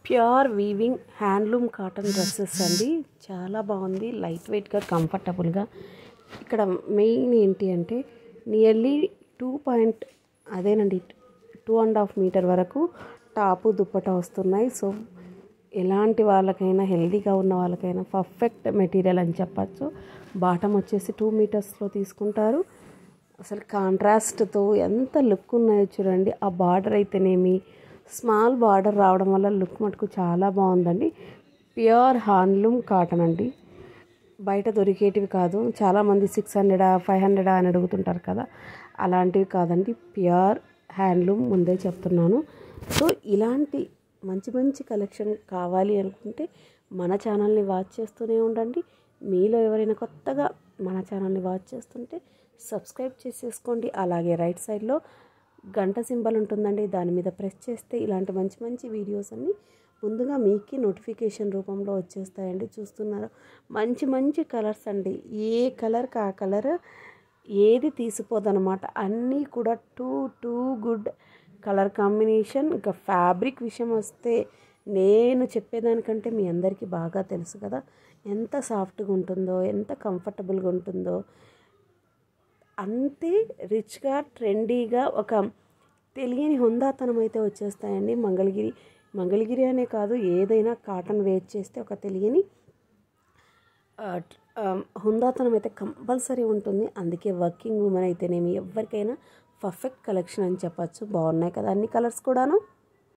Pure weaving handloom cotton dresses అండి. చాలా బాగుంది, లైట్ వెయిట్గా, కంఫర్టబుల్గా. ఇక్కడ మెయిన్ ఏంటి అంటే నియర్లీ 2.5 మీటర్ వరకు టాపు దుప్పట వస్తున్నాయి. సో ఎలాంటి వాళ్ళకైనా, హెల్దీగా ఉన్న వాళ్ళకైనా పర్ఫెక్ట్ మెటీరియల్ అని చెప్పచ్చు. బాటమ్ వచ్చేసి 2 మీటర్స్లో తీసుకుంటారు. అసలు కాంట్రాస్ట్తో ఎంత లుక్ ఉన్నాయో చూడండి. ఆ బార్డర్ అయితేనేమి, స్మాల్ బార్డర్ రావడం వల్ల లుక్ మటుకు చాలా బాగుందండి. ప్యూర్ హ్యాండ్లూమ్ కాటన్ అండి, బయట దొరికేటివి కాదు. చాలామంది 600 500 అని అడుగుతుంటారు కదా, అలాంటివి కాదండి. ప్యూర్ హ్యాండ్లూమ్, ముందే చెప్తున్నాను. సో ఇలాంటి మంచి మంచి కలెక్షన్ కావాలి అనుకుంటే మన ఛానల్ని వాచ్ చేస్తూనే ఉండండి. మీలో ఎవరైనా కొత్తగా మన ఛానల్ని వాచ్ చేస్తుంటే సబ్స్క్రైబ్ చేసేసుకోండి. అలాగే రైట్ సైడ్లో గంట సింబల్ ఉంటుందండి, దాని మీద ప్రెస్ చేస్తే ఇలాంటి మంచి మంచి వీడియోస్ అన్నీ ముందుగా మీకు నోటిఫికేషన్ రూపంలో వచ్చేస్తాయండి. చూస్తున్నారు, మంచి మంచి కలర్స్ అండి. ఏ కలర్కి ఆ కలర్, ఏది తీసిపోదన్నమాట. అన్నీ కూడా టూ గుడ్ కలర్ కాంబినేషన్. ఇంకా ఫ్యాబ్రిక్ విషయం వస్తే నేను చెప్పేదానికంటే మీ అందరికీ బాగా తెలుసు కదా, ఎంత సాఫ్ట్గా ఉంటుందో, ఎంత కంఫర్టబుల్గా ఉంటుందో. అంతే రిచ్గా, ట్రెండీగా, ఒక తెలియని హుందాతనం అయితే వచ్చేస్తాయండి. మంగళగిరి అనే కాదు, ఏదైనా కాటన్ వేర్ చేస్తే ఒక తెలియని హుందాతనం అయితే కంపల్సరీ ఉంటుంది. అందుకే వర్కింగ్ ఉమెన్ అయితేనేమి ఎవరికైనా పర్ఫెక్ట్ కలెక్షన్ అని చెప్పచ్చు. బాగున్నాయి కదా అన్ని కలర్స్ కూడాను.